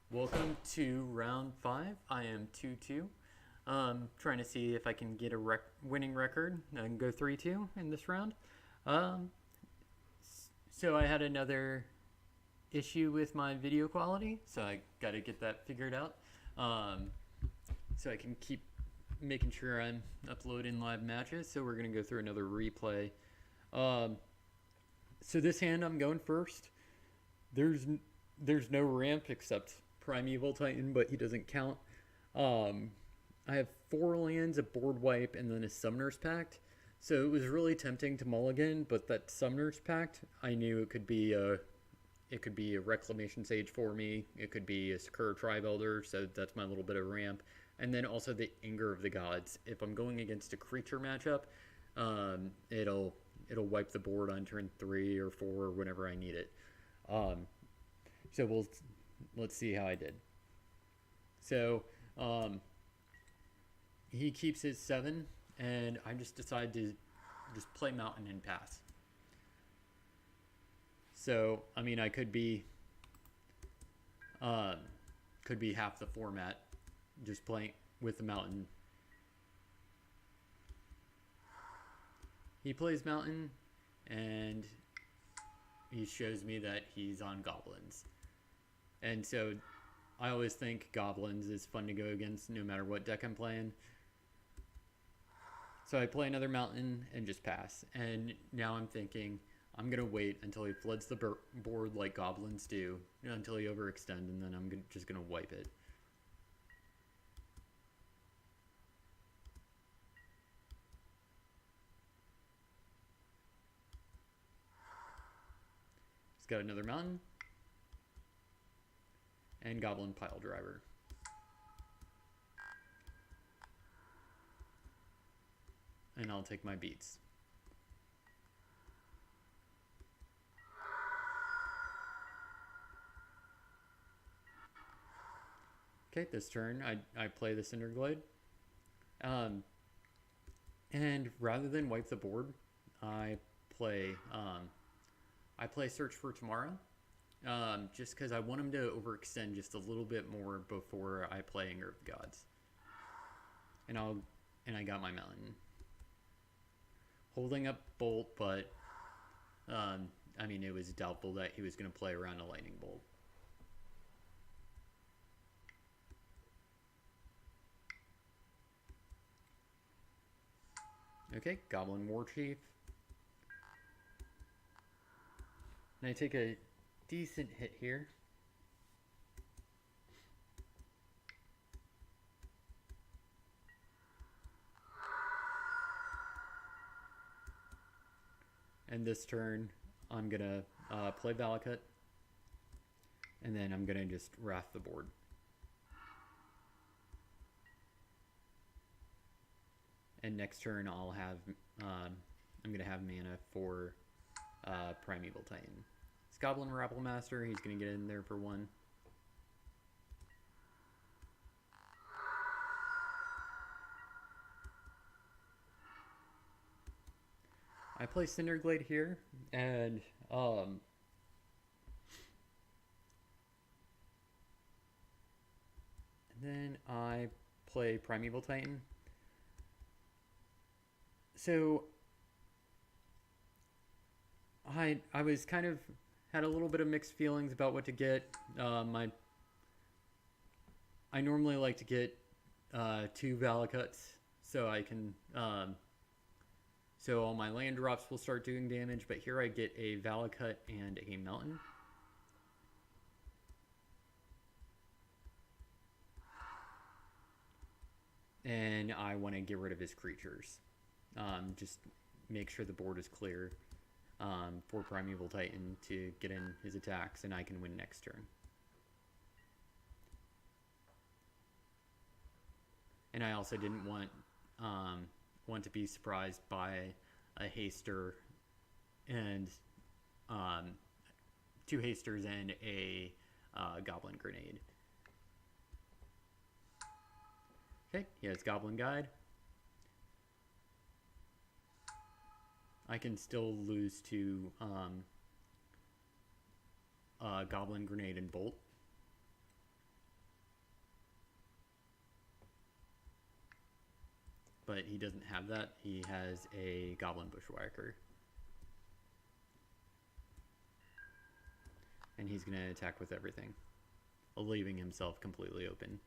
Welcome to round 5. I am 2-2. Trying to see if I can get a winning record and go 3-2 in this round. Um, so I had another issue with my video quality, so I got to get that figured out. So I can keep making sure I'm uploading live matches. So we're going to go through another replay. So this hand I'm going first. There's no ramp except Primeval Titan, but he doesn't count. I have 4 lands, a board wipe, and then a Summoner's Pact. So it was really tempting to mulligan, but that Summoner's Pact, I knew it could be a Reclamation Sage for me. It could be a Sakura Tribe Elder, so that's my little bit of ramp. And then also the Anger of the Gods. If I'm going against a creature matchup, it'll wipe the board on turn 3 or 4 whenever I need it. So let's see how I did. So he keeps his 7, and I just decide to just play Mountain and pass. So I mean, I could be half the format, just playing with the Mountain. He plays Mountain, and he shows me that he's on Goblins. And so I always think Goblins is fun to go against no matter what deck I'm playing. So I play another Mountain and just pass. And now I'm thinking I'm going to wait until he floods the board like Goblins do, until he overextend, and then I'm just going to wipe it. He's got another Mountain. And Goblin Pile Driver. And I'll take my beats. Okay, this turn I play the Cinderglade. And rather than wipe the board, I play Search for Tomorrow. Just because I want him to overextend just a little bit more before I play Anger of the Gods. And I got my Mountain. Holding up Bolt, but I mean, it was doubtful that he was going to play around a Lightning Bolt. Okay, Goblin Warchief. And I take a decent hit here. And this turn, I'm going to play Valakut. And then I'm going to just Wrath the board. And next turn, I'm going to have mana for Primeval Titan. It's Goblin Rabble Master. He's going to get in there for 1. I play Cinderglade here, and then I play Primeval Titan. So I was kind of had a little bit of mixed feelings about what to get. I normally like to get 2 Valakuts, so I can so all my land drops will start doing damage, but here I get a Valakut and a Mountain. And I want to get rid of his creatures. Just make sure the board is clear for Primeval Titan to get in his attacks, and I can win next turn. And I also didn't want to be surprised by a haster and 2 hasters and a Goblin Grenade. Okay, he has Goblin Guide. I can still lose to Goblin Grenade and Bolt. but he doesn't have that. He has a Goblin Bushwhacker. And he's going to attack with everything, leaving himself completely open.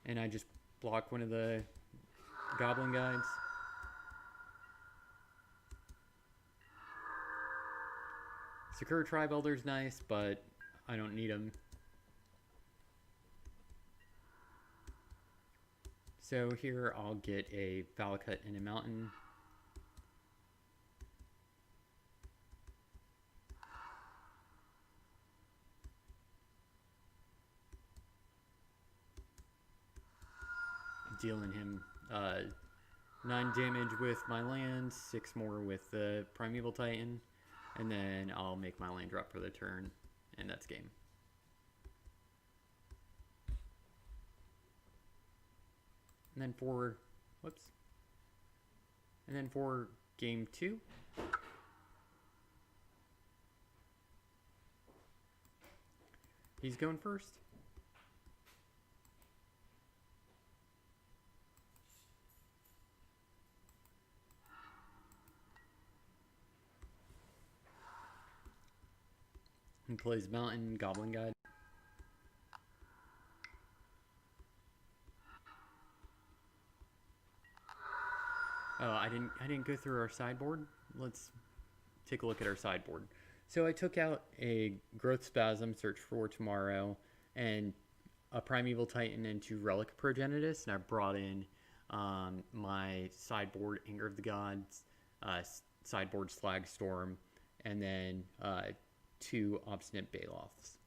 And I just block one of the Goblin guides. Sakura Tribe Elder's nice, but I don't need him. So here I'll get a Valakut and a Mountain. Dealing him 9 damage with my land, 6 more with the Primeval Titan, and then I'll make my land drop for the turn, and that's game. And then for, game 2, he's going first. He plays Mountain Goblin Guide. Oh, I didn't go through our sideboard. Let's take a look at our sideboard. So I took out a Growth Spasm, Search for Tomorrow, and a Primeval Titan and 2 Relic Progenitus, and I brought in my sideboard Anger of the Gods, sideboard Slag Storm, and then 2 Obstinate Baloths.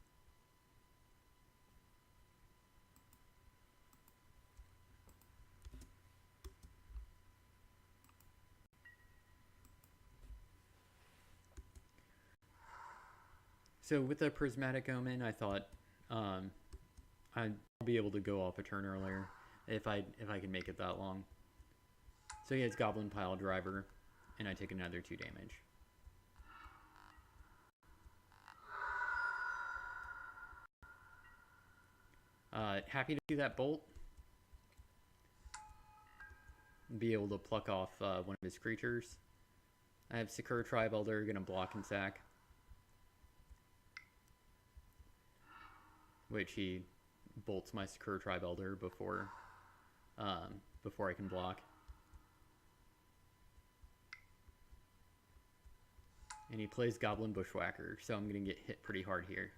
So with the Prismatic Omen, I thought I'd be able to go off a turn earlier if I can make it that long. So he has Goblin Pile Driver, and I take another 2 damage. Happy to see that bolt. Be able to pluck off one of his creatures. I have Sakura Tribe Elder, gonna block and sack. Which he bolts my Sakura Tribe Elder before I can block. And he plays Goblin Bushwhacker, so I'm gonna get hit pretty hard here.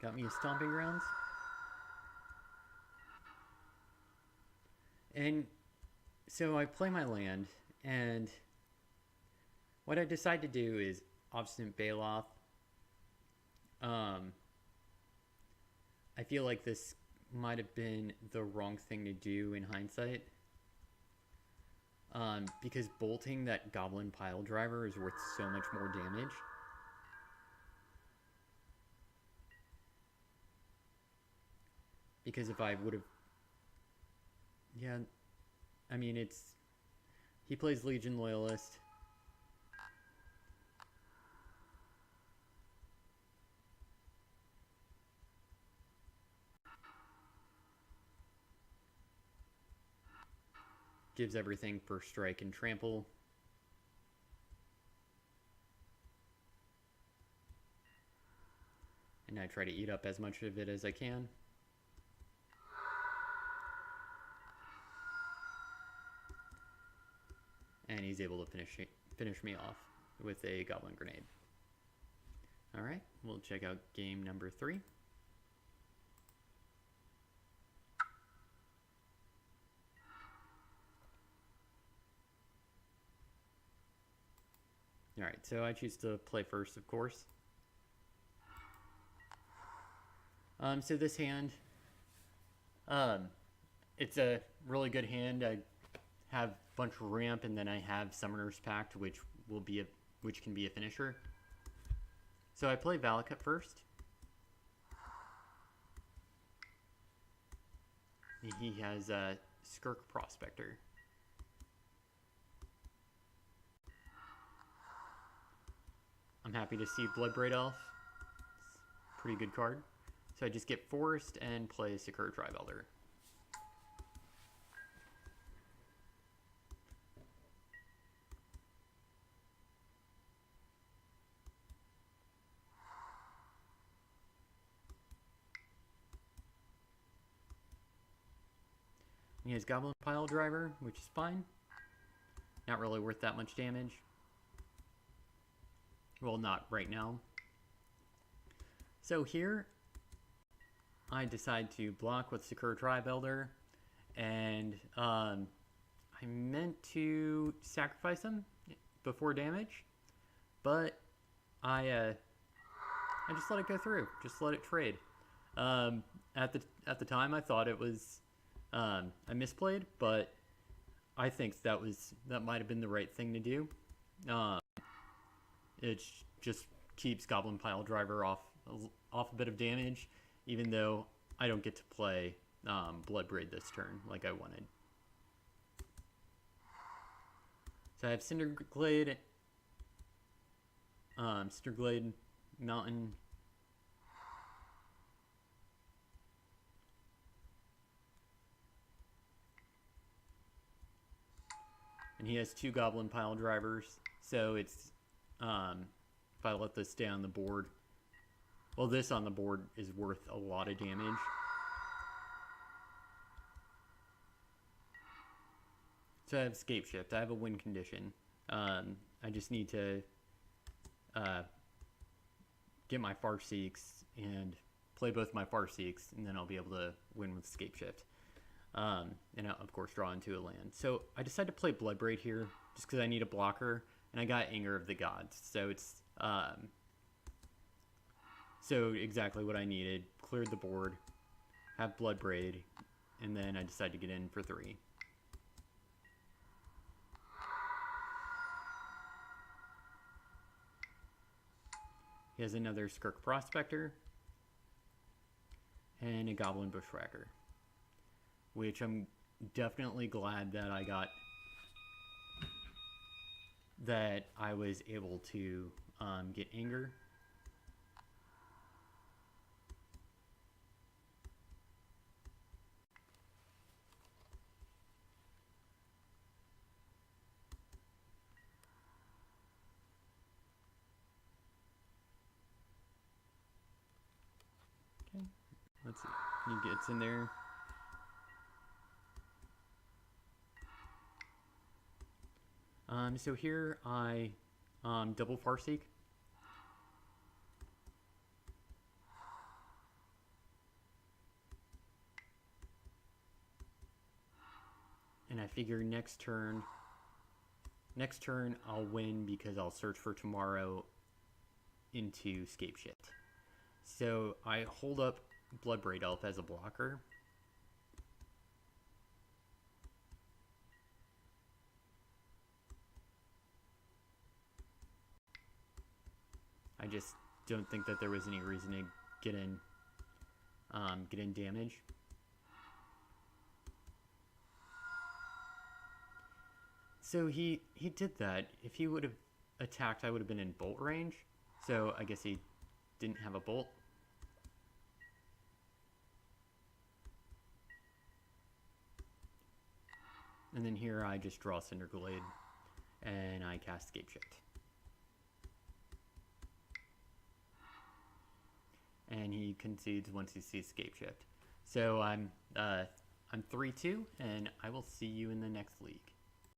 Got me a Stomping Grounds. And so I play my land, and what I decide to do is Obstinate Baloth. I feel like this might have been the wrong thing to do in hindsight. Because bolting that Goblin Pile Driver is worth so much more damage. Because if I would have... Yeah, I mean, it's... He plays Legion Loyalist. Gives everything for strike and trample. And I try to eat up as much of it as I can. And he's able to finish me off with a Goblin Grenade. Alright, we'll check out game number 3. Alright, so I choose to play first, of course. So this hand, it's a really good hand. I have a bunch of ramp, and then I have Summoner's Pact, which can be a finisher. So I play Valakut first. He has a Skirk Prospector. I'm happy to see Bloodbraid Elf. It's a pretty good card. So I just get Forest and play Sakura Tribe Elder. He has Goblin Pile Driver, which is fine. Not really worth that much damage. Well, not right now. So here, I decide to block with Sakura Tribe Elder, and I meant to sacrifice him before damage, but I just let it go through. Just let it trade. At the time, I thought it was I misplayed, but I think that might have been the right thing to do. It just keeps Goblin Pile Driver off a bit of damage, even though I don't get to play Bloodbraid this turn like I wanted. So I have Cinderglade, Mountain. And he has 2 Goblin Pile Drivers, so it's, if I let this stay on the board, well, this on the board is worth a lot of damage. So I have Scapeshift. I have a win condition. I just need to get my Farseeks and play both my Farseeks, and then I'll be able to win with Scapeshift. And I'll, of course, draw into a land. So I decided to play Bloodbraid here, just because I need a blocker, and I got Anger of the Gods. So it's so exactly what I needed. Cleared the board, have Bloodbraid, and then I decided to get in for 3. He has another Skirk Prospector and a Goblin Bushwhacker, which I'm definitely glad that I was able to get Anger. Okay, let's see. He gets in there. So here I double Farseek. And I figure next turn I'll win because I'll search for tomorrow into Scapeshift. So I hold up Bloodbraid Elf as a blocker. I just don't think that there was any reason to get in damage. So he did that. If he would have attacked, I would have been in bolt range. So I guess he didn't have a bolt. And then here I just draw Cinderglade and I cast Scapeshift. And he concedes once he sees Scapeshift. So I'm 3-2, and I will see you in the next league.